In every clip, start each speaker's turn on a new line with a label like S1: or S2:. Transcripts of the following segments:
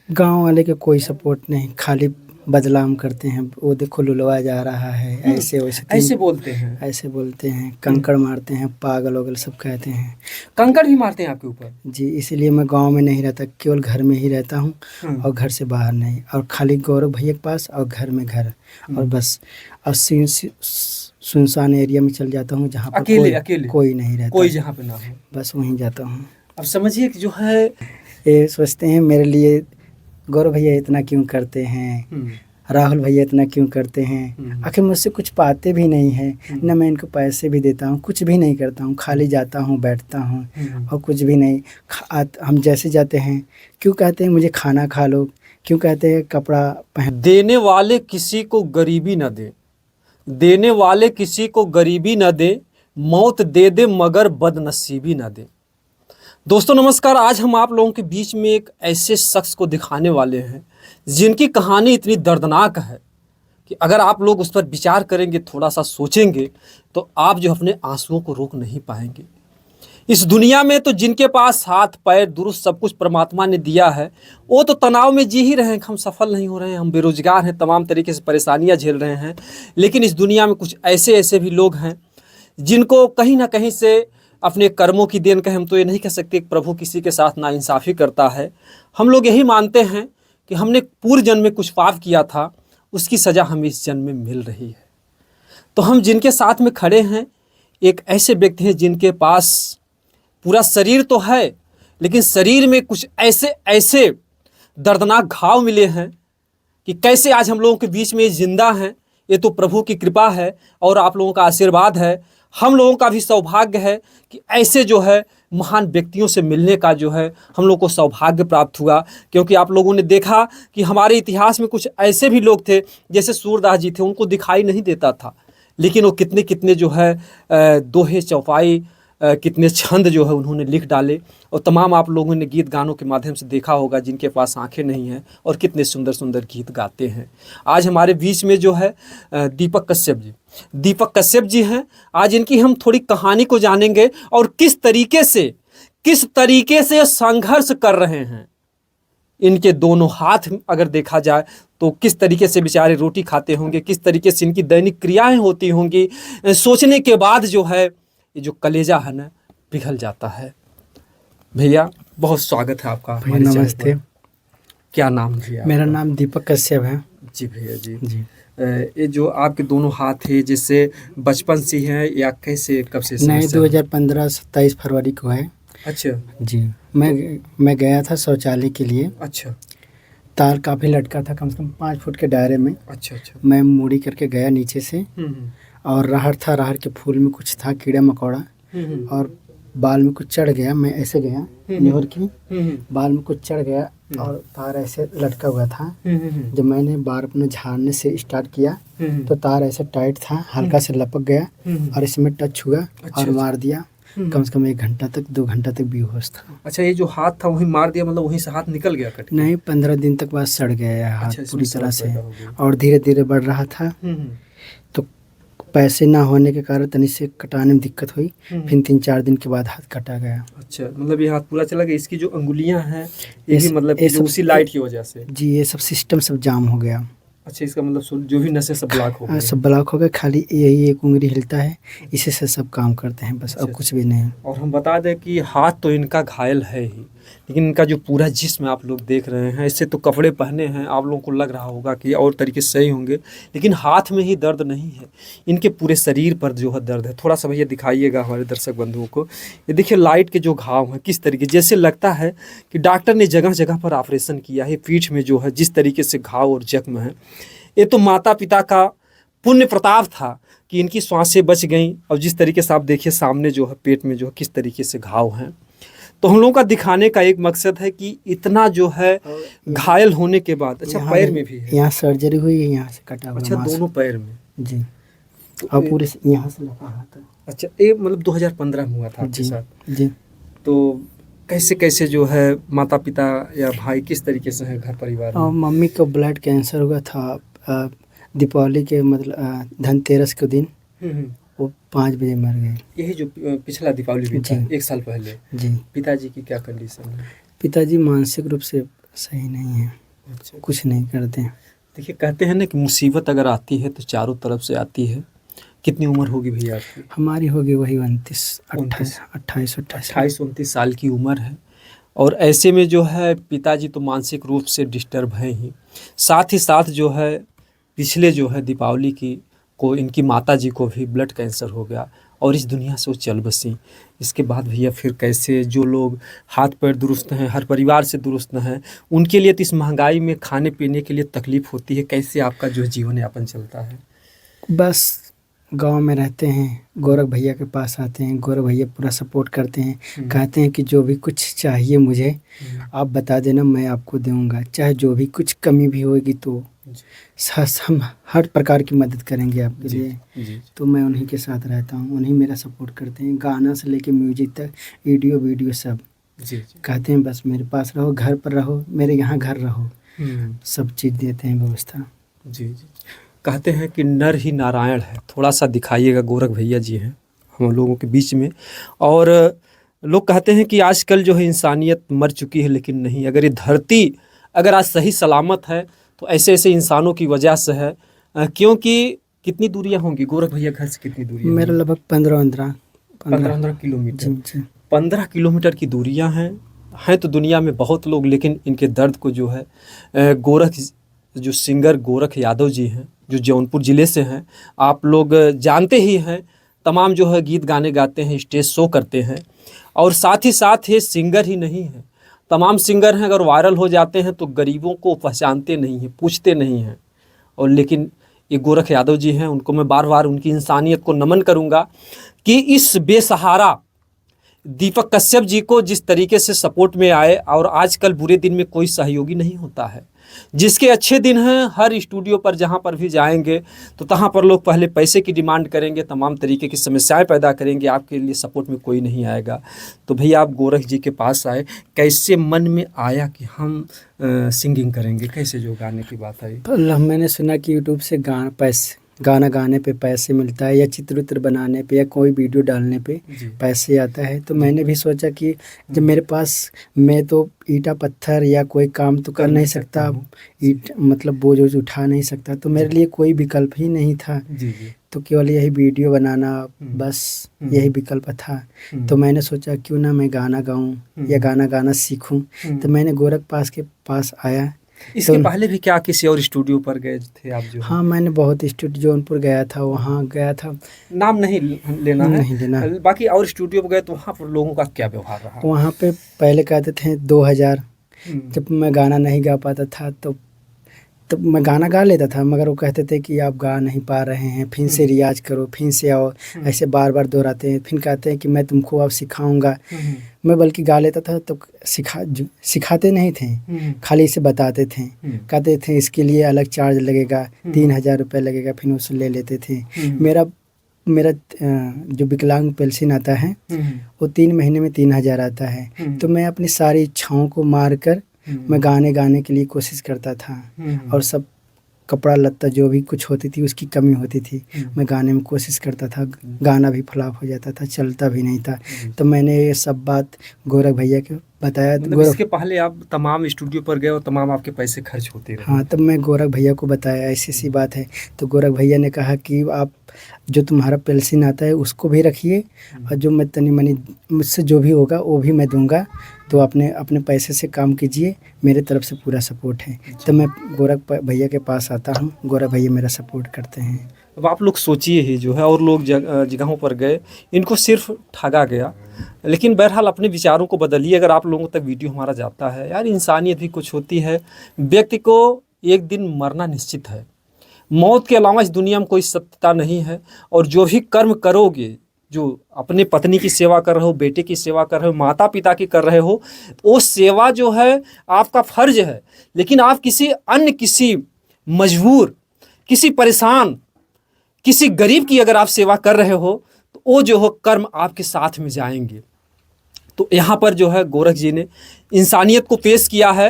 S1: गांव वाले के कोई सपोर्ट नहीं, खाली बदनाम करते हैं। वो देखो लुलवा जा रहा है, ऐसे वैसे
S2: ऐसे बोलते हैं।
S1: ऐसे बोलते हैं, कंकड़ मारते हैं, पागल वगल सब कहते हैं।
S2: कंकड़ भी मारते हैं आपके ऊपर?
S1: जी, इसलिए मैं गांव में नहीं रहता, केवल घर में ही रहता हूँ और घर से बाहर नहीं। और खाली गौरव भैया के पास और घर में घर और बस। और सुनसान एरिया में चल जाता हूँ जहाँ पर
S2: अकेले
S1: कोई नहीं रहता,
S2: कोई जहाँ पे ना हो,
S1: बस वहीं जाता हूँ।
S2: अब समझिए कि जो है
S1: ये सोचते हैं मेरे लिए, गौरव भैया इतना क्यों करते हैं, राहुल भैया इतना क्यों करते हैं। आखिर मुझसे कुछ पाते भी नहीं है, न मैं इनको पैसे भी देता हूँ, कुछ भी नहीं करता हूँ, खाली जाता हूँ बैठता हूँ और कुछ भी नहीं। हम जैसे जाते हैं, क्यों कहते हैं मुझे खाना खा लो, क्यों कहते हैं कपड़ा पहन।
S2: देने वाले किसी को गरीबी न दे, देने वाले किसी को गरीबी न दे, मौत दे दे मगर बदनसीबी न दे। दोस्तों नमस्कार, आज हम आप लोगों के बीच में एक ऐसे शख्स को दिखाने वाले हैं जिनकी कहानी इतनी दर्दनाक है कि अगर आप लोग उस पर विचार करेंगे, थोड़ा सा सोचेंगे, तो आप जो अपने आंसुओं को रोक नहीं पाएंगे। इस दुनिया में तो जिनके पास हाथ पैर दुरुस्त सब कुछ परमात्मा ने दिया है, वो तो तनाव में जी ही रहे हैं। हम सफल नहीं हो रहे हैं, हम बेरोजगार हैं, तमाम तरीके से परेशानियां झेल रहे हैं। लेकिन इस दुनिया में कुछ ऐसे ऐसे भी लोग हैं जिनको कहीं ना कहीं से अपने कर्मों की देन कहें, हम तो ये नहीं कह सकते कि प्रभु किसी के साथ नाइंसाफ़ी करता है। हम लोग यही मानते हैं कि हमने पूर्व जन्म में कुछ पाप किया था, उसकी सज़ा हमें इस जन्म में मिल रही है। तो हम जिनके साथ में खड़े हैं, एक ऐसे व्यक्ति हैं जिनके पास पूरा शरीर तो है, लेकिन शरीर में कुछ ऐसे ऐसे दर्दनाक घाव मिले हैं कि कैसे आज हम लोगों के बीच में जिंदा हैं। ये तो प्रभु की कृपा है और आप लोगों का आशीर्वाद है। हम लोगों का भी सौभाग्य है कि ऐसे जो है महान व्यक्तियों से मिलने का जो है हम लोग को सौभाग्य प्राप्त हुआ। क्योंकि आप लोगों ने देखा कि हमारे इतिहास में कुछ ऐसे भी लोग थे, जैसे सूरदास जी थे, उनको दिखाई नहीं देता था, लेकिन वो कितने कितने जो है दोहे चौपाई, कितने छंद जो है उन्होंने लिख डाले। और तमाम आप लोगों ने गीत गानों के माध्यम से देखा होगा जिनके पास आंखें नहीं हैं और कितने सुंदर सुंदर गीत गाते हैं। आज हमारे बीच में जो है दीपक कश्यप जी हैं। आज इनकी हम थोड़ी कहानी को जानेंगे और किस तरीके से संघर्ष कर रहे हैं। इनके दोनों हाथ अगर देखा जाए तो किस तरीके से बेचारे रोटी खाते होंगे, किस तरीके से इनकी दैनिक क्रियाएं होती होंगी। सोचने के बाद जो है ये जो कलेजा है ना पिघल जाता है। भैया बहुत स्वागत है आपका हमारे चैनल पर।
S1: नमस्ते।
S2: क्या नाम जी आपका?
S1: मेरा नाम दीपक कश्यप है।
S2: जी भैया जी। ये जो आपके दोनों हाथ है, जैसे बचपन से हैं या कैसे, कब से?
S1: नहीं, 2015 27 फरवरी को है।
S2: अच्छा
S1: जी, मैं गया था शौचालय के लिए।
S2: अच्छा
S1: तार काफ़ी लटका था, कम से कम 5 फुट के दायरे में।
S2: अच्छा अच्छा।
S1: मैं मुड़ी करके गया नीचे से, और राहर था, राहर के फूल में कुछ था कीड़ा मकोड़ा, और बाल में कुछ चढ़ गया। मैं ऐसे गया निहर की, बाल में कुछ चढ़ गया और तार ऐसे लटका हुआ था। जब मैंने बार अपने झाड़ने से स्टार्ट किया तो तार ऐसे टाइट था, हल्का से लपक गया और इसमें टच हुआ और मार दिया। कम से कम 1 घंटा तक 2 घंटा तक बेहोश था।
S2: अच्छा, ये जो हाथ था वहीं मार दिया, मतलब वहीं से हाथ निकल गया कट?
S1: नहीं, 15 दिन तक बाद सड़ गया हाथ।
S2: अच्छा,
S1: पूरी तरह से,
S2: हो
S1: और धीरे धीरे बढ़ रहा था। तो पैसे ना होने के कारण तनी से कटाने में दिक्कत हुई। फिर 3-4 दिन के बाद हाथ कटा गया।
S2: अच्छा, मतलब ये हाथ पूरा चला गया। इसकी जो अंगुलियां हैं ये भी मतलब
S1: ये सब
S2: उसी लाइट की वजह से?
S1: जी, ये सब सिस्टम सब जाम हो गया।
S2: अच्छा, इसका मतलब जो भी नसें सब ब्लॉक हो गए?
S1: सब ब्लॉक हो गए, खाली यही एक उंगली हिलता है, इसी से सब काम करते हैं बस।
S2: अच्छा,
S1: अब कुछ भी नहीं।
S2: और हम बता दें कि हाथ तो इनका घायल है ही, लेकिन इनका जो पूरा जिस्म आप लोग देख रहे हैं, इससे तो कपड़े पहने हैं, आप लोगों को लग रहा होगा कि और तरीके से सही होंगे, लेकिन हाथ में ही दर्द नहीं है, इनके पूरे शरीर पर जो है दर्द है। थोड़ा सा भैया दिखाइएगा हमारे दर्शक बंधुओं को। ये देखिए लाइट के जो घाव हैं किस तरीके, जैसे लगता है कि डॉक्टर ने जगह जगह पर ऑपरेशन किया है। पीठ में जो है जिस तरीके से घाव और जख्म है, ये तो माता पिता का पुण्य प्रताप था कि इनकी सांसें बच गईं। और जिस तरीके से आप देखिए सामने जो है पेट में जो है किस तरीके से घाव हैं। तो हम लोगों का दिखाने का एक मकसद है कि इतना जो है घायल होने के बाद, अच्छा पैर में भी है?
S1: यहाँ सर्जरी हुई है, यहाँ से कटा हुआ।
S2: अच्छा, दोनों पैर में?
S1: जी, और पूरे यहाँ से लगा हाथ।
S2: अच्छा, ये मतलब 2015 में हुआ था आपके साथ?
S1: जी।
S2: तो कैसे कैसे जो है माता पिता या भाई किस तरीके से है घर परिवार में?
S1: मम्मी को ब्लड कैंसर हुआ था दीपावली के मतलब धनतेरस के दिन। वो 5 बजे मर गए।
S2: यही जो पिछला दीपावली भी था 1 साल पहले?
S1: जी।
S2: पिताजी की क्या कंडीशन है?
S1: पिताजी मानसिक रूप से सही नहीं है,
S2: अच्छा,
S1: कुछ नहीं करते।
S2: देखिए कहते हैं ना कि मुसीबत अगर आती है तो चारों तरफ से आती है। कितनी उम्र होगी भैया आपकी?
S1: हमारी होगी वही 29
S2: 29,
S1: 28 28।
S2: 28-29 साल की उम्र है। और ऐसे में जो है पिताजी तो मानसिक रूप से डिस्टर्ब हैं ही, साथ ही साथ जो है पिछले जो है दीपावली की को इनकी माता जी को भी ब्लड कैंसर हो गया और इस दुनिया से वो चल बसी। इसके बाद भैया फिर कैसे, जो लोग हाथ पैर दुरुस्त हैं, हर परिवार से दुरुस्त हैं, उनके लिए तो इस महंगाई में खाने पीने के लिए तकलीफ होती है। कैसे आपका जो जीवन यापन चलता है?
S1: बस गांव में रहते हैं, गौरव भैया के पास आते हैं, गौरव भैया पूरा सपोर्ट करते हैं, कहते हैं कि जो भी कुछ चाहिए मुझे आप बता देना, मैं आपको दूंगा, चाहे जो भी कुछ कमी भी होगी तो हम हर प्रकार की मदद करेंगे आपके लिए। तो मैं उन्हीं के साथ रहता हूँ, उन्हीं मेरा सपोर्ट करते हैं, गाना से लेके म्यूजिक तक, वीडियो सब। कहते हैं बस मेरे पास रहो, घर पर रहो, मेरे यहाँ घर रहो, सब चीज़ देते हैं व्यवस्था।
S2: जी। कहते हैं कि नर ही नारायण है, थोड़ा सा दिखाइएगा। गोरख भैया जी हैं हम लोगों के बीच में। और लोग कहते हैं कि आजकल जो है इंसानियत मर चुकी है, लेकिन नहीं, अगर ये धरती अगर आज सही सलामत है तो ऐसे ऐसे इंसानों की वजह से है। क्योंकि कितनी दूरियां होंगी गोरख भैया घर से? कितनी दूरी?
S1: मेरा लगभग 15
S2: किलोमीटर। 15 किलोमीटर की दूरियां हैं तो दुनिया में बहुत लोग, लेकिन इनके दर्द को जो है गोरख जो सिंगर गोरख यादव जी हैं, जो जौनपुर ज़िले से हैं, आप लोग जानते ही हैं। तमाम जो है गीत गाने गाते हैं, स्टेज शो करते हैं, और साथ ही ये सिंगर ही नहीं हैं, तमाम सिंगर हैं, अगर वायरल हो जाते हैं तो गरीबों को पहचानते नहीं हैं, पूछते नहीं हैं। और लेकिन ये गोरख यादव जी हैं, उनको मैं बार बार उनकी इंसानियत को नमन करूँगा कि इस बेसहारा दीपक कश्यप जी को जिस तरीके से सपोर्ट में आए। और आजकल बुरे दिन में कोई सहयोगी नहीं होता है, जिसके अच्छे दिन हैं हर स्टूडियो पर जहाँ पर भी जाएंगे तो तहाँ पर लोग पहले पैसे की डिमांड करेंगे, तमाम तरीके की समस्याएं पैदा करेंगे, आपके लिए सपोर्ट में कोई नहीं आएगा। तो भैया आप गोरख जी के पास आए, कैसे मन में आया कि हम सिंगिंग करेंगे? कैसे जो गाने की बात आई?
S1: मैंने सुना कि यूट्यूब से गाना गाने पे पैसे मिलता है, या चित्र उत्र बनाने पे, या कोई वीडियो डालने पे पैसे आता है। तो मैंने भी सोचा कि जब मेरे पास, मैं तो ईंटा पत्थर या कोई काम तो कर नहीं सकता, ईंट मतलब बोझ उठा नहीं सकता, तो मेरे लिए कोई विकल्प ही नहीं था। तो केवल यही वीडियो बनाना, बस यही विकल्प था। तो मैंने सोचा क्यों ना मैं गाना गाऊं या गाना गाना सीखूं। तो मैंने गोरख के पास आया।
S2: इसके पहले भी क्या किसी और स्टूडियो पर गए थे आप? जो
S1: हाँ, मैंने बहुत स्टूडियो जौनपुर गया था, वहाँ गया था,
S2: नाम नहीं लेना है,
S1: नहीं लेना।
S2: बाकी और स्टूडियो पर गए तो वहाँ पर लोगों का क्या व्यवहार रहा?
S1: वहाँ पे पहले कहते थे 2000, जब मैं गाना नहीं गा पाता था तो मैं गाना गा लेता था, मगर वो कहते थे कि आप गा नहीं पा रहे हैं, फिर से रियाज करो, फिर से आओ, ऐसे बार बार दोहराते हैं। फिर कहते हैं कि मैं तुमको अब सिखाऊंगा। मैं बल्कि गा लेता था तो सिखाते नहीं थे, खाली इसे बताते थे, कहते थे इसके लिए अलग चार्ज लगेगा, 3000 रुपये लगेगा, फिर उसे ले लेते थे। मेरा जो विकलांग पेंशन आता है वो 3 महीने में 3000 आता है। तो मैं अपनी सारी इच्छाओं को मार कर मैं गाने के लिए कोशिश करता था, और सब कपड़ा लत्ता जो भी कुछ होती थी उसकी कमी होती थी, मैं गाने में कोशिश करता था, गाना भी फ्लॉप हो जाता था, चलता भी नहीं था। तो मैंने ये सब बात गोरख भैया को बताया।
S2: मतलब इसके पहले आप तमाम स्टूडियो पर गए और तमाम आपके पैसे खर्च होते रहे?
S1: हाँ, तब मैं गोरख भैया को बताया ऐसी सी बात है। तो गोरख भैया ने कहा कि आप जो तुम्हारा पेंशन आता है उसको भी रखिए, और जो मैं तनी मनी मुझसे जो भी होगा वो भी मैं दूंगा, तो अपने पैसे से काम कीजिए, मेरे तरफ से पूरा सपोर्ट है। तो मैं गोरख भैया के पास आता हूँ, गोरख भैया मेरा सपोर्ट करते हैं।
S2: अब आप लोग सोचिए ही जो है, और लोग जगहों पर गए, इनको सिर्फ ठगा गया, लेकिन बहरहाल अपने विचारों को बदलिए। अगर आप लोगों तक वीडियो हमारा जाता है, यार इंसानियत भी कुछ होती है। व्यक्ति को एक दिन मरना निश्चित है, मौत के अलावा इस दुनिया में कोई सत्यता नहीं है। और जो भी कर्म करोगे, जो अपने पत्नी की सेवा कर रहे हो, बेटे की सेवा कर रहे हो, माता पिता की कर रहे हो, वो सेवा जो है आपका फर्ज है। लेकिन आप किसी मजबूर, किसी परेशान, किसी गरीब की अगर आप सेवा कर रहे हो तो वो जो हो कर्म आपके साथ में जाएंगे। तो यहाँ पर जो है गोरख जी ने इंसानियत को पेश किया है।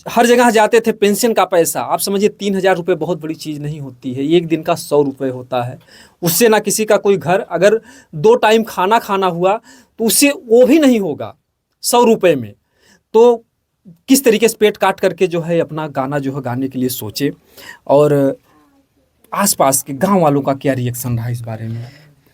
S2: हर जगह जाते थे, पेंशन का पैसा, आप समझिए 3000 रुपये बहुत बड़ी चीज़ नहीं होती है, एक दिन का 100 रुपये होता है। उससे ना किसी का कोई घर, अगर 2 टाइम खाना हुआ तो उससे वो भी नहीं होगा 100 रुपये में। तो किस तरीके से पेट काट करके जो है अपना गाना जो है गाने के लिए सोचे, और आसपास के गांव वालों का क्या रिएक्शन रहा इस बारे में?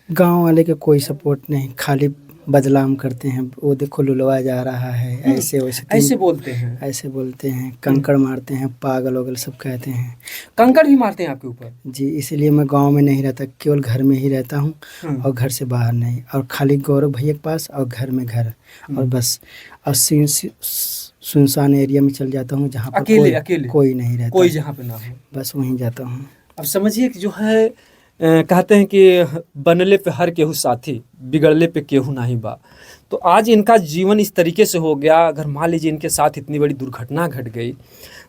S1: गांव वाले के कोई सपोर्ट नहीं, खाली बदनाम करते हैं, वो देखो लुलवा जा रहा है, ऐसे वैसे
S2: ऐसे बोलते हैं,
S1: ऐसे बोलते हैं, कंकड़ मारते हैं, पागल वगल सब कहते हैं।
S2: कंकड़ भी मारते हैं आपके ऊपर?
S1: जी, इसलिए मैं गांव में नहीं रहता, केवल घर में ही रहता हूँ और घर से बाहर नहीं, और खाली गौरव भैया के पास और घर में घर, और बस। और सुनसान एरिया में चल जाता हूँ जहाँ पर
S2: अकेले
S1: कोई नहीं रहता,
S2: कोई जहाँ पे ना हो,
S1: बस वहीं जाता हूँ।
S2: अब समझिए कि जो है कहते हैं कि बनले पे हर केहू साथी, बिगड़ले पे केहू नाही बा। तो आज इनका जीवन इस तरीके से हो गया। अगर मान लीजिए इनके साथ इतनी बड़ी दुर्घटना घट गई,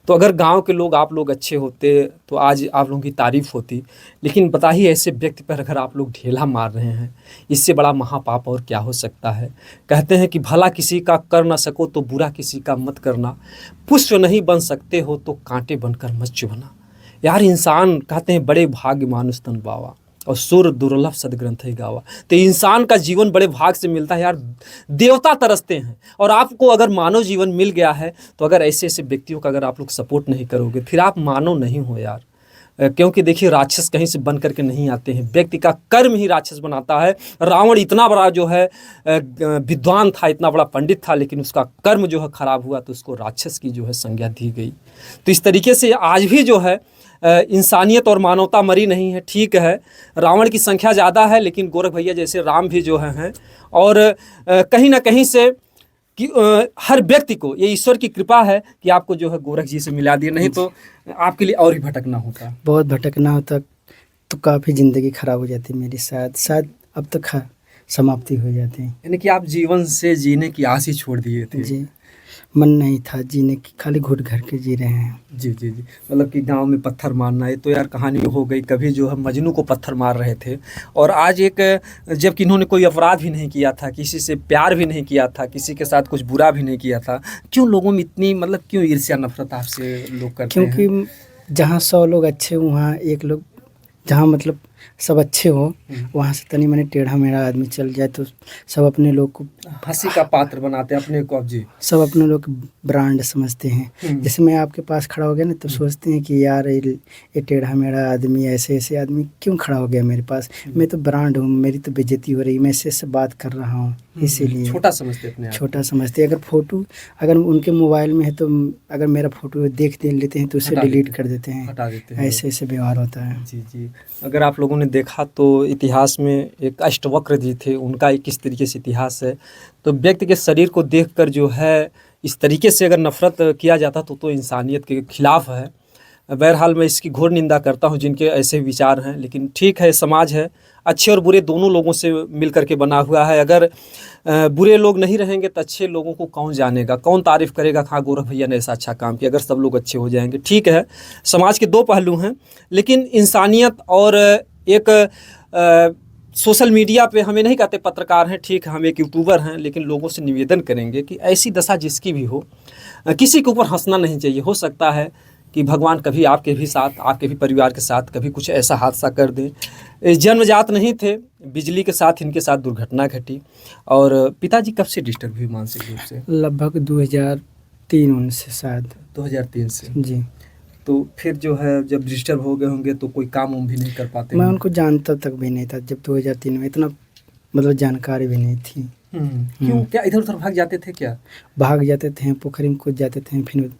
S2: तो अगर गांव के लोग, आप लोग अच्छे होते तो आज आप लोगों की तारीफ होती। लेकिन बताइए, ऐसे व्यक्ति पर अगर आप लोग ढेला मार रहे हैं, इससे बड़ा महापाप और क्या हो सकता है। कहते हैं कि भला किसी का कर ना सको तो बुरा किसी का मत करना, पुष्प नहीं बन सकते हो तो कांटे बनकर मत चुभना। यार इंसान कहते हैं बड़े भाग्य मानुष तन पावा, और सुर दुर्लभ सदग्रंथ ही गावा। तो इंसान का जीवन बड़े भाग से मिलता है यार, देवता तरसते हैं। और आपको अगर मानव जीवन मिल गया है, तो अगर ऐसे ऐसे व्यक्तियों का अगर आप लोग सपोर्ट नहीं करोगे, फिर आप मानव नहीं हो यार। क्योंकि देखिए, राक्षस कहीं से बन करके नहीं आते हैं, व्यक्ति का कर्म ही राक्षस बनाता है। रावण इतना बड़ा जो है विद्वान था, इतना बड़ा पंडित था, लेकिन उसका कर्म जो है खराब हुआ, तो उसको राक्षस की जो है संज्ञा दी गई। तो इस तरीके से आज भी जो है इंसानियत और मानवता मरी नहीं है। ठीक है, रावण की संख्या ज़्यादा है, लेकिन गोरख भैया जैसे राम भी जो हैं, और कहीं ना कहीं से कि हर व्यक्ति को ये ईश्वर की कृपा है कि आपको जो है गोरख जी से मिला दिया, नहीं तो आपके लिए और ही भटकना होता।
S1: बहुत भटकना होता, तो काफ़ी ज़िंदगी ख़राब हो जाती मेरी, शायद अब तक समाप्ति हो जाती।
S2: यानी कि आप जीवन से जीने की आस ही छोड़ दिए थे?
S1: जी, मन नहीं था जीने की, खाली घुट घर के जी रहे हैं।
S2: जी जी जी, मतलब कि गांव में पत्थर मारना, ये तो यार कहानी हो गई। कभी जो है मजनू को पत्थर मार रहे थे, और आज एक, जबकि इन्होंने कोई अपराध भी नहीं किया था, किसी से प्यार भी नहीं किया था, किसी के साथ कुछ बुरा भी नहीं किया था, क्यों लोगों में इतनी, मतलब क्यों ईर्ष्या नफरत आपसे लोग करते हैं?
S1: क्योंकि जहाँ 100 लोग अच्छे हो, वहाँ एक लोग, जहाँ मतलब सब अच्छे हो, वहाँ से तनी मनी टेढ़ा मेढ़ा आदमी चल जाए तो सब अपने लोग को
S2: हंसी का पात्र बनाते हैं अपने को। अब जी,
S1: सब अपने लोग ब्रांड समझते हैं। जैसे मैं आपके पास खड़ा हो गया ना, तो सोचते हैं कि यार ये टेढ़ा मेढ़ा आदमी, ऐसे ऐसे आदमी क्यों खड़ा हो गया मेरे पास, मैं तो ब्रांड हूँ, मेरी तो बेइज्जती हो रही, मैं इससे बात कर रहा हूँ, इसीलिए
S2: छोटा समझते अपने आप,
S1: छोटा समझते। अगर फोटो अगर उनके मोबाइल में है, तो अगर मेरा फोटो देख लेते हैं तो उसे डिलीट कर देते हैं,
S2: हटा देते हैं।
S1: ऐसे ऐसे व्यवहार होता है।
S2: जी जी, अगर आप लोगों ने देखा तो इतिहास में एक अष्टवक्र जी थे, उनका एक किस तरीके से इतिहास है। तो व्यक्ति के शरीर को देखकर जो है इस तरीके से अगर नफरत किया जाता तो इंसानियत के खिलाफ है। बहरहाल मैं इसकी घोर निंदा करता हूं जिनके ऐसे विचार हैं, लेकिन ठीक है, समाज है, अच्छे और बुरे दोनों लोगों से मिल करके बना हुआ है। अगर बुरे लोग नहीं रहेंगे तो अच्छे लोगों को कौन जानेगा, कौन तारीफ़ करेगा, हाँ गोरख भैया ने ऐसा अच्छा काम किया। अगर सब लोग अच्छे हो जाएंगे, ठीक है, समाज के दो पहलू हैं, लेकिन इंसानियत और एक सोशल मीडिया पे, हमें नहीं कहते पत्रकार हैं, ठीक है, हम एक यूट्यूबर हैं, लेकिन लोगों से निवेदन करेंगे कि ऐसी दशा जिसकी भी हो, किसी के ऊपर हंसना नहीं चाहिए। हो सकता है कि भगवान कभी आपके भी साथ, आपके भी परिवार के साथ कभी कुछ ऐसा हादसा कर दें। जन्मजात नहीं थे, बिजली के साथ इनके साथ दुर्घटना घटी। और पिताजी कब से डिस्टर्ब हुए मानसिक रूप से?
S1: लगभग 2003 उनसे, शायद
S2: 2003 से।
S1: जी।
S2: तो फिर जो है जब डिस्टर्ब हो गए होंगे तो कोई काम भी नहीं कर पाते?
S1: मैं उनको जानता तक भी नहीं था जब 2003 में, इतना मतलब जानकारी भी नहीं थी।
S2: क्यों, क्या इधर उधर भाग जाते थे क्या?
S1: भाग जाते थे, पोखरी में कूद जाते थे, फिर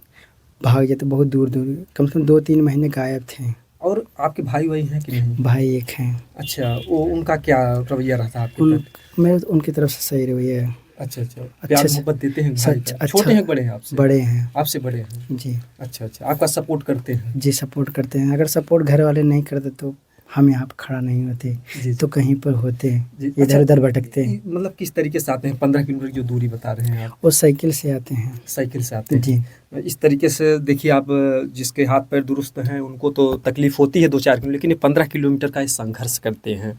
S1: भाग जाते बहुत दूर दूर, कम से कम 2-3 महीने गायब थे।
S2: और आपके भाई वही हैं कि नहीं?
S1: भाई एक हैं।
S2: अच्छा, वो उनका क्या रवैया रहता है आपके?
S1: मैं उनकी तरफ से सही रवैया है।
S2: अच्छा, प्यार मोहब्बत देते हैं भाई का? छोटे हैं बड़े हैं आपसे?
S1: बड़े हैं।
S2: आपसे बड़े हैं
S1: जी।
S2: अच्छा, आपका सपोर्ट करते हैं?
S1: जी, सपोर्ट करते हैं। अगर सपोर्ट घर वाले नहीं करते तो हम यहाँ पर खड़ा नहीं होते, तो कहीं पर होते, इधर उधर भटकते हैं।
S2: मतलब किस तरीके से आते हैं? 15 किलोमीटर जो दूरी बता रहे हैं आप?
S1: वो साइकिल से आते हैं।
S2: साइकिल से आते हैं
S1: जी।
S2: इस तरीके से देखिए, आप जिसके हाथ पैर दुरुस्त हैं उनको तो तकलीफ़ होती है 2-4 किलोमीटर, लेकिन ये 15 किलोमीटर का संघर्ष करते हैं।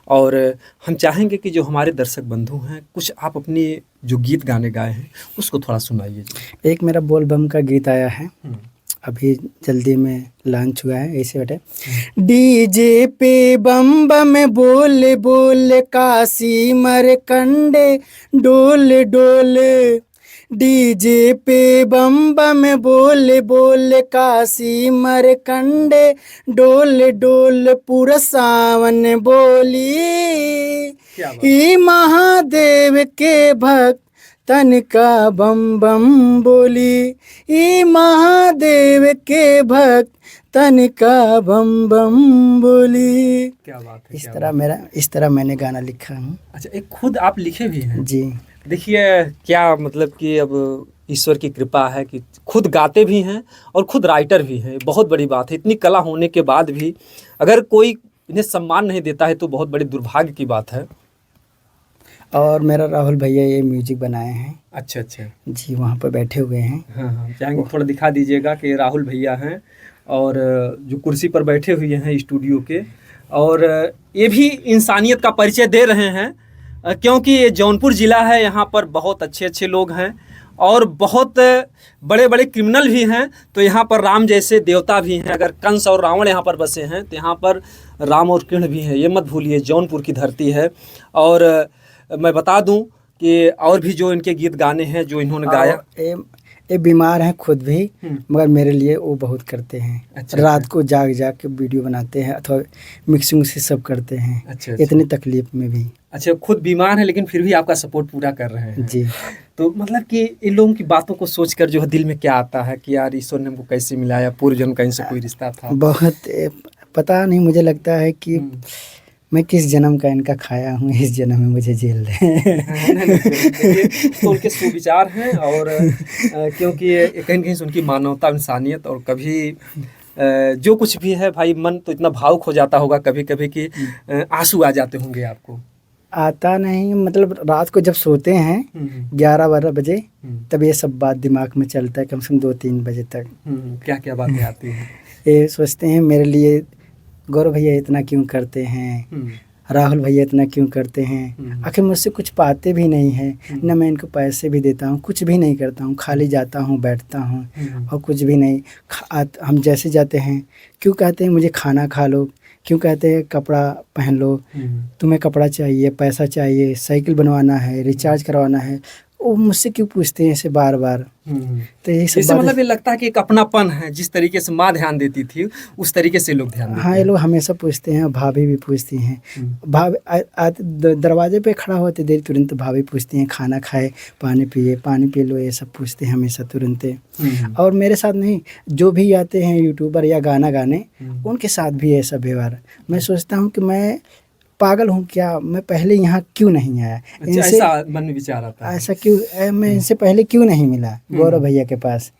S2: और हम चाहेंगे कि जो हमारे दर्शक बंधु हैं, कुछ आप अपनी जो गीत गाने गाए हैं उसको थोड़ा सुनाइए जी।
S1: एक मेरा बोल बम का गीत आया है, अभी जल्दी में लॉन्च हुआ है, ऐसे बटे। डीजे पे बम बम बोल बोल, काशी मरकंडे डोल डोल, डीजे पे बम बम बोले बोले काशी मरकंडे डोल डोल पूरा सावन बोली
S2: क्या बात।
S1: ई महादेव के भक्त तन का बम बम बोली ई महादेव के भक्त तन का बम बम बोली।
S2: क्या बात है,
S1: इस
S2: क्या
S1: तरह
S2: बात।
S1: इस तरह मैंने गाना लिखा हूँ।
S2: अच्छा, एक खुद आप लिखे भी हैं?
S1: जी।
S2: देखिए क्या मतलब कि अब ईश्वर की कृपा है कि खुद गाते भी हैं और खुद राइटर भी हैं। बहुत बड़ी बात है। इतनी कला होने के बाद भी अगर कोई इन्हें सम्मान नहीं देता है तो बहुत बड़ी दुर्भाग्य की बात है।
S1: और मेरा राहुल भैया ये म्यूजिक बनाए हैं।
S2: अच्छा अच्छा।
S1: जी, वहाँ पर बैठे हुए हैं।
S2: हाँ हाँ, चाहेंगे थोड़ा दिखा दीजिएगा कि राहुल भैया हैं और जो कुर्सी पर बैठे हुए हैं स्टूडियो के, और ये भी इंसानियत का परिचय दे रहे हैं क्योंकि ये जौनपुर ज़िला है, यहाँ पर बहुत अच्छे अच्छे लोग हैं और बहुत बड़े बड़े क्रिमिनल भी हैं। तो यहाँ पर राम जैसे देवता भी हैं। अगर कंस और रावण यहाँ पर बसे हैं तो यहाँ पर राम और कृष्ण भी हैं। ये मत भूलिए, जौनपुर की धरती है। और मैं बता दूं कि और भी जो इनके गीत गाने हैं जो इन्होंने गाया।
S1: ये बीमार हैं खुद भी, मगर मेरे लिए वो बहुत करते हैं।
S2: अच्छा,
S1: रात को जाग जाग के वीडियो बनाते हैं अथवा मिक्सिंग से सब करते हैं।
S2: अच्छा,
S1: इतनी तकलीफ में भी।
S2: अच्छा, खुद बीमार है लेकिन फिर भी आपका सपोर्ट पूरा कर रहे हैं।
S1: जी।
S2: तो मतलब कि इन लोगों की बातों को सोचकर जो है दिल में क्या आता है कि यार ईश्वर ने हमको कैसे मिलाया, पूर्व जन्म का इनसे कोई रिश्ता था?
S1: बहुत पता नहीं, मुझे लगता है कि मैं किस जन्म का इनका खाया हूँ, इस जन्म में मुझे जेल
S2: तो उनके सुविचार हैं और क्योंकि कहीं न कहीं से उनकी मानवता, इंसानियत, और कभी जो कुछ भी है भाई, मन तो इतना भावुक हो जाता होगा कभी कभी कि आंसू आ जाते होंगे आपको।
S1: आता नहीं, मतलब रात को जब सोते हैं 11-12 बजे तब ये सब बात दिमाग में चलता है, कम से कम 2-3 बजे तक।
S2: क्या क्या बातें आती हैं?
S1: ये सोचते हैं मेरे लिए गौरव भैया इतना क्यों करते हैं, राहुल भैया इतना क्यों करते हैं। आखिर मुझसे कुछ पाते भी नहीं है, न मैं इनको पैसे भी देता हूँ, कुछ भी नहीं करता हूँ, खाली जाता हूँ बैठता हूँ और कुछ भी नहीं। हम जैसे जाते हैं, क्यों कहते हैं मुझे खाना खा लो, क्यों कहते हैं कपड़ा पहन लो, तुम्हें कपड़ा चाहिए, पैसा चाहिए, साइकिल बनवाना है, रिचार्ज करवाना है, वो मुझसे क्यों पूछते हैं ऐसे बार बार। तो यही सब
S2: मतलब ये लगता है कि एक अपनापन है, जिस तरीके से माँ ध्यान देती थी उस तरीके से लोग ध्यान देते हैं।
S1: हाँ, ये लोग हमेशा पूछते हैं, भाभी भी पूछती हैं। भाभी दरवाजे पे खड़ा होते देर तुरंत भाभी पूछती हैं खाना खाए, पानी पिए, पानी पी लो, ये सब पूछते हैं हमेशा तुरंत। और मेरे साथ नहीं, जो भी आते हैं यूट्यूबर या गाना गाने, उनके साथ भी ऐसा व्यवहार। मैं सोचता हूँ कि मैं पागल हूँ क्या, मैं पहले यहाँ क्यों नहीं आया।
S2: अच्छा, ऐसा मन में विचार आता है,
S1: ऐसा क्यों, मैं इनसे पहले क्यों नहीं मिला गौरव भैया के पास।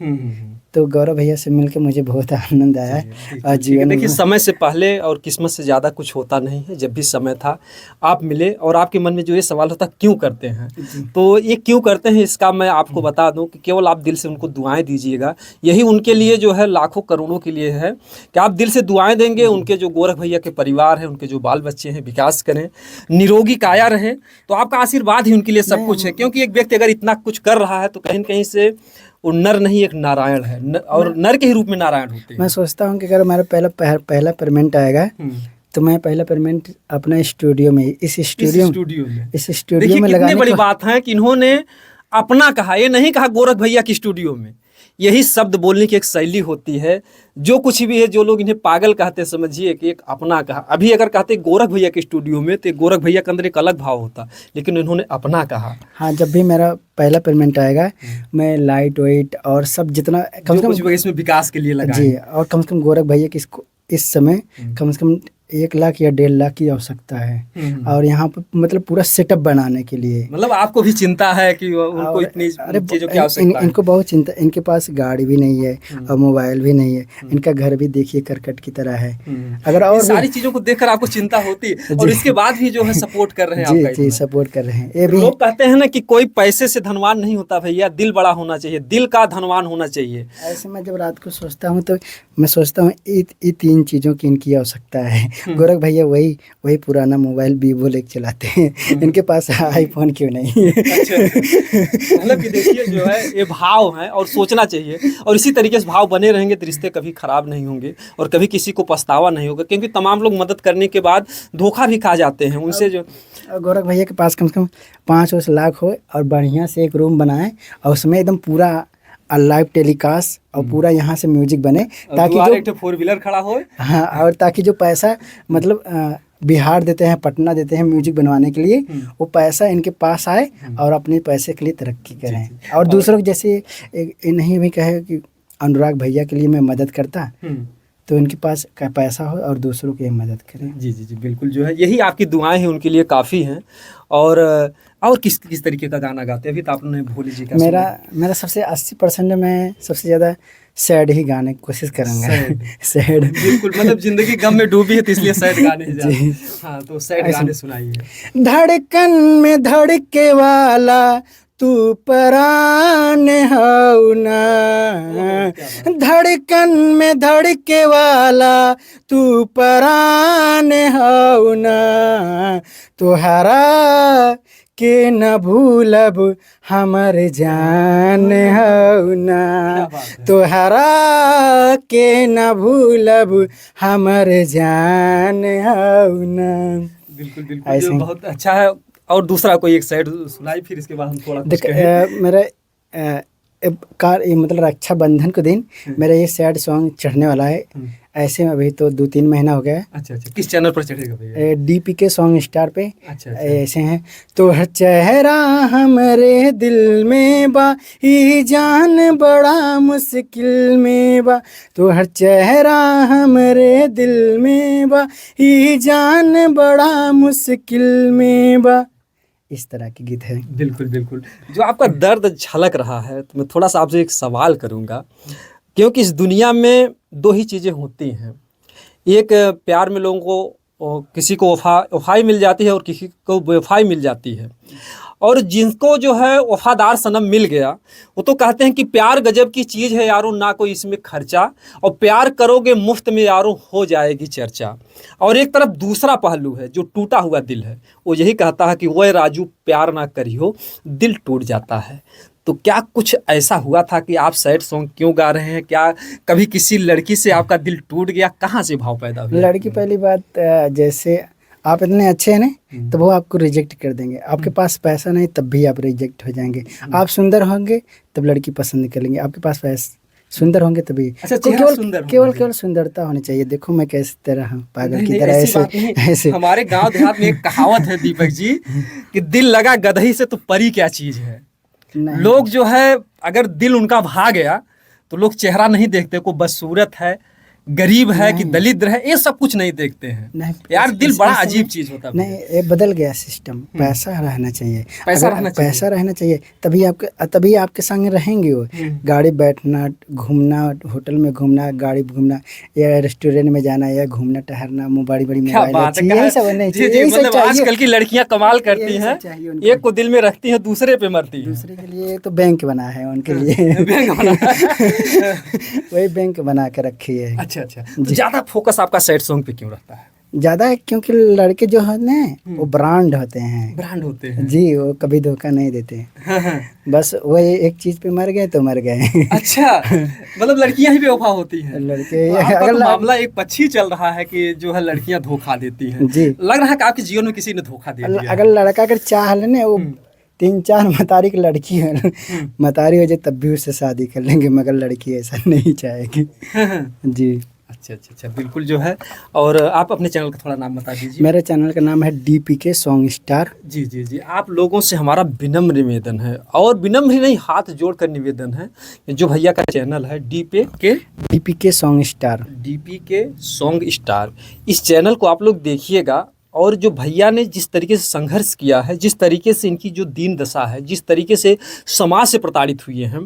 S1: तो गौरव भैया से मिलकर मुझे बहुत आनंद आया। और जीवन
S2: देखिए, समय से पहले और किस्मत से ज़्यादा कुछ होता नहीं है। जब भी समय था आप मिले, और आपके मन में जो ये सवाल होता क्यों करते हैं, तो ये क्यों करते हैं इसका मैं आपको बता दूं कि केवल आप दिल से उनको दुआएं दीजिएगा, यही उनके लिए जो है लाखों करोड़ों के लिए है कि आप दिल से दुआएं देंगे। उनके जो गोरख भैया के परिवार है, उनके जो बाल बच्चे हैं, विकास करें, निरोगी काया रहे, तो आपका आशीर्वाद ही उनके लिए सब कुछ है। क्योंकि एक व्यक्ति अगर इतना कुछ कर रहा है तो कहीं न कहीं से वो नर नहीं, एक नारायण है, और नर के ही रूप में नारायण होते हैं।
S1: मैं सोचता हूँ कि अगर हमारा पहला पेमेंट आएगा तो मैं पहला पेमेंट अपना स्टूडियो में, इस स्टूडियो में लगाने।
S2: बड़ी बात है कि इन्होंने अपना कहा, ये नहीं कहा गोरख भैया की स्टूडियो में। यही शब्द बोलने की एक शैली होती है। जो कुछ भी है, जो लोग इन्हें पागल कहते हैं, समझिए कि एक अपना कहा। अभी अगर कहते गोरख भैया के स्टूडियो में तो गोरख भैया के अंदर एक अलग भाव होता, लेकिन इन्होंने अपना कहा।
S1: हाँ, जब भी मेरा पहला पेमेंट आएगा मैं लाइट वाइट और सब जितना
S2: कम से कम इसमें विकास के लिए लगाएं।
S1: जी, और कम से कम गोरख भैया की इस समय कम से कम 1 लाख या 1.5 लाख की आवश्यकता है। और यहाँ पर मतलब पूरा सेटअप बनाने के लिए, मतलब
S2: आपको भी चिंता है कि उनको इतनी चीजों की आवश्यकता है।
S1: इनको बहुत चिंता। इनके पास गाड़ी भी नहीं है और मोबाइल भी नहीं है। इनका घर भी देखिए करकट की तरह है। अगर और
S2: सारी चीजों को देखकर आपको चिंता होती है, और इसके बाद भी जो है सपोर्ट कर रहे हैं।
S1: जी, सपोर्ट कर रहे हैं। ये भी
S2: लोग कहते हैं ना कि कोई पैसे से धनवान नहीं होता भैया, दिल बड़ा होना चाहिए, दिल का धनवान होना चाहिए।
S1: ऐसे मैं जब रात को सोचता हूँ तो मैं सोचता हूँ ये 3 चीज़ों की इनकी आवश्यकता है। गोरख भैया वही वही पुराना मोबाइल वीवो लेके चलाते हैं, इनके पास आईफोन क्यों नहीं।
S2: अच्छा, मतलब कि देखिए जो है ये भाव है और सोचना चाहिए, और इसी तरीके से भाव बने रहेंगे तो रिश्ते कभी खराब नहीं होंगे और कभी किसी को पछतावा नहीं होगा, क्योंकि तमाम लोग मदद करने के बाद धोखा भी खा जाते हैं उनसे जो।
S1: और गोरख भैया के पास कम से कम 5 लाख हो और बढ़िया से एक रूम बनाए और उसमें एकदम पूरा लाइव टेलीकास्ट और पूरा यहाँ से म्यूजिक बने, ताकि जो
S2: एक 4 व्हीलर खड़ा हो।
S1: हाँ, और ताकि जो पैसा मतलब बिहार देते हैं, पटना देते हैं म्यूजिक बनवाने के लिए, वो पैसा इनके पास आए और अपने पैसे के लिए तरक्की करें। और दूसरों को जैसे नहीं भी कहे कि अनुराग भैया के लिए मैं मदद करता, तो इनके पास पैसा हो और दूसरों की मदद करें।
S2: जी जी जी, बिल्कुल जो है यही आपकी दुआएं हैं उनके लिए काफ़ी हैं। और किस किस तरीके का गाना गाते हैं? अभी तो आपने भोली जी का
S1: मेरा सबसे 80% मैं सबसे ज़्यादा सैड ही गाने की कोशिश करूँगा। सैड
S2: बिल्कुल, मतलब जिंदगी गम में डूबी है तो इसलिए सैड गाने ही जी। हाँ, तो सैड गाने सुनाइए।
S1: धड़कन में धड़के वाला तू परान हऊ ना, धड़कन में धड़के वाला तू परान हऊ ना, तुहरा के न भूलब हमर जान हऊ ना, तुहरा के न भूलब हमर जान हऊ ना।
S2: बिल्कुल बिल्कुल, जो बहुत अच्छा है। और दूसरा कोई एक साइड सुनाई, फिर इसके बाद हम थोड़ा
S1: देख मेरा मतलब रक्षाबंधन के दिन मेरा ये सैड सॉन्ग चढ़ने वाला है। ऐसे में अभी तो 2-3 महीना हो गया है।
S2: अच्छा अच्छा, किस चैनल पर चढ़ेगा भैया?
S1: DPK सॉन्ग स्टार पे।
S2: अच्छा,
S1: ऐसे हैं तो हर चेहरा हमरे दिल में बा, ही जान बड़ा मुश्किल में बा, तो हर चेहरा हमरे दिल में बा, ही जान बड़ा मुश्किल में बा। इस तरह के गीत है।
S2: बिल्कुल बिल्कुल, जो आपका दर्द झलक रहा है, तो मैं थोड़ा सा आपसे एक सवाल करूंगा, क्योंकि इस दुनिया में 2 ही चीज़ें होती हैं। एक प्यार में लोगों को किसी को वफाई मिल जाती है और किसी को बेवफाई मिल जाती है। और जिनको जो है वफादार सनम मिल गया, वो तो कहते हैं कि प्यार गजब की चीज़ है यारों, ना कोई इसमें खर्चा, और प्यार करोगे मुफ्त में यारों हो जाएगी चर्चा। और एक तरफ दूसरा पहलू है, जो टूटा हुआ दिल है, वो यही कहता है कि वो राजू प्यार ना करियो, दिल टूट जाता है। तो क्या कुछ ऐसा हुआ था कि आप सैड सॉन्ग क्यों गा रहे हैं? क्या कभी किसी लड़की से आपका दिल टूट गया? कहाँ से भाव पैदा हुआ?
S1: लड़की पहली बात, जैसे आप इतने अच्छे हैं ना, तो वो आपको रिजेक्ट कर देंगे। आपके पास पैसा नहीं तब भी आप रिजेक्ट हो जाएंगे। आप सुंदर होंगे तब लड़की पसंद कर लेंगे, आपके पास पैसा सुंदर होंगे तभी।
S2: अच्छा,
S1: केवल सुंदरता होनी चाहिए। देखो मैं कैसे तरह हूँ, पागल की तरह ऐसे।
S2: हमारे गांव देहात में एक कहावत है दीपक जी, कि दिल लगा गदही से तो परी क्या चीज है। लोग जो है अगर दिल उनका भा गया तो लोग चेहरा नहीं देखते, को बदसूरत है, गरीब है कि दलिद्र है, ये सब कुछ नहीं देखते हैं। नहीं, यार दिल बड़ा अजीब चीज होता है।
S1: नहीं, ये बदल गया सिस्टम। पैसा रहना चाहिए, पैसा रहना चाहिए, तभी आपके संग रहेंगे वो। गाड़ी बैठना, घूमना, होटल में घूमना, गाड़ी घूमना, या रेस्टोरेंट में जाना, या घूमना टहलना, बड़ी बड़ी मोबाइल, यही सब नहीं चाहिए।
S2: मतलब आजकल की लड़कियां कमाल करती हैं, एक को दिल में रखती हैं, दूसरे पे मरती हैं।
S1: दूसरे के लिए तो बैंक बना है उनके लिए। बैंक बना वही बैंक बना के रखी है।
S2: अच्छा अच्छा, तो ज्यादा फोकस आपका सैड सॉन्ग पे क्यों रहता है?
S1: ज्यादा है क्योंकि लड़के जो है ना, वो ब्रांड होते हैं जी, वो कभी धोखा नहीं देते। बस वो एक चीज पे मर गए तो मर गए।
S2: अच्छा, मतलब लड़कियां ही बेवफा होती हैं।
S1: लड़के
S2: अगर तो मामला एक पक्षी चल रहा है कि जो है लड़कियां धोखा देती हैं जी। लग रहा है कि आपके जीवन में किसी ने धोखा दे दिया।
S1: अगर लड़का अगर चाह लेने, वो 3-4 मतारी की लड़की है, मतारी हो जाए तब भी उससे शादी कर लेंगे, मगर लड़की ऐसा नहीं चाहेगी जी।
S2: अच्छा अच्छा अच्छा, बिल्कुल जो है। और आप अपने चैनल का थोड़ा नाम बता दीजिए।
S1: मेरे चैनल का नाम है DPK सॉन्ग स्टार।
S2: जी जी जी, आप लोगों से हमारा विनम्र निवेदन है, और विनम्र ही नहीं हाथ जोड़कर निवेदन है, जो भैया का चैनल है DPK
S1: song star,
S2: DPK song star, इस चैनल को आप लोग देखिएगा। और जो भैया ने जिस तरीके से संघर्ष किया है, जिस तरीके से इनकी जो दीन दशा है, जिस तरीके से समाज से प्रताड़ित हुए हैं,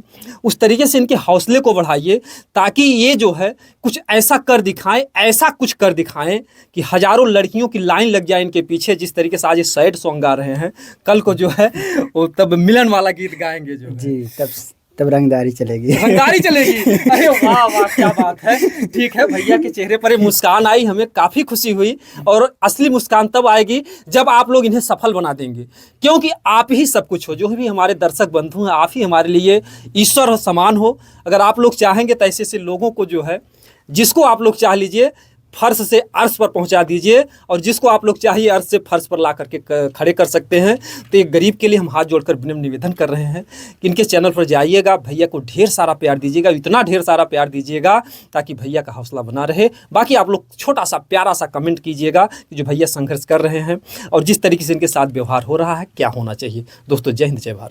S2: उस तरीके से इनके हौसले को बढ़ाइए, ताकि ये जो है कुछ ऐसा कर दिखाएं, ऐसा कुछ कर दिखाएं कि हजारों लड़कियों की लाइन लग जाए इनके पीछे। जिस तरीके से आज ये सैड सॉन्ग गा रहे हैं, कल को जो है वो तब मिलन वाला गीत गाएंगे जो
S1: जी, तब तब रंगदारी चलेगी।
S2: रंगदारी चलेगी। अरे वाह वाह, क्या बात है। ठीक है, भैया के चेहरे पर एक मुस्कान आई, हमें काफ़ी खुशी हुई। और असली मुस्कान तब आएगी जब आप लोग इन्हें सफल बना देंगे, क्योंकि आप ही सब कुछ हो। जो भी हमारे दर्शक बंधु हैं, आप ही हमारे लिए ईश्वर और समान हो। अगर आप लोग चाहेंगे तो ऐसे ऐसे लोगों को जो है, जिसको आप लोग चाह लीजिए फर्श से अर्श पर पहुंचा दीजिए, और जिसको आप लोग चाहिए अर्श से फर्श पर ला करके खड़े कर सकते हैं। तो एक गरीब के लिए हम हाथ जोड़कर विनम्र निवेदन कर रहे हैं कि इनके चैनल पर जाइएगा, भैया को ढेर सारा प्यार दीजिएगा, इतना ढेर सारा प्यार दीजिएगा ताकि भैया का हौसला बना रहे। बाकी आप लोग छोटा सा प्यारा सा कमेंट कीजिएगा कि जो भैया संघर्ष कर रहे हैं और जिस तरीके से इनके साथ व्यवहार हो रहा है, क्या होना चाहिए। दोस्तों, जय हिंद, जय भारत।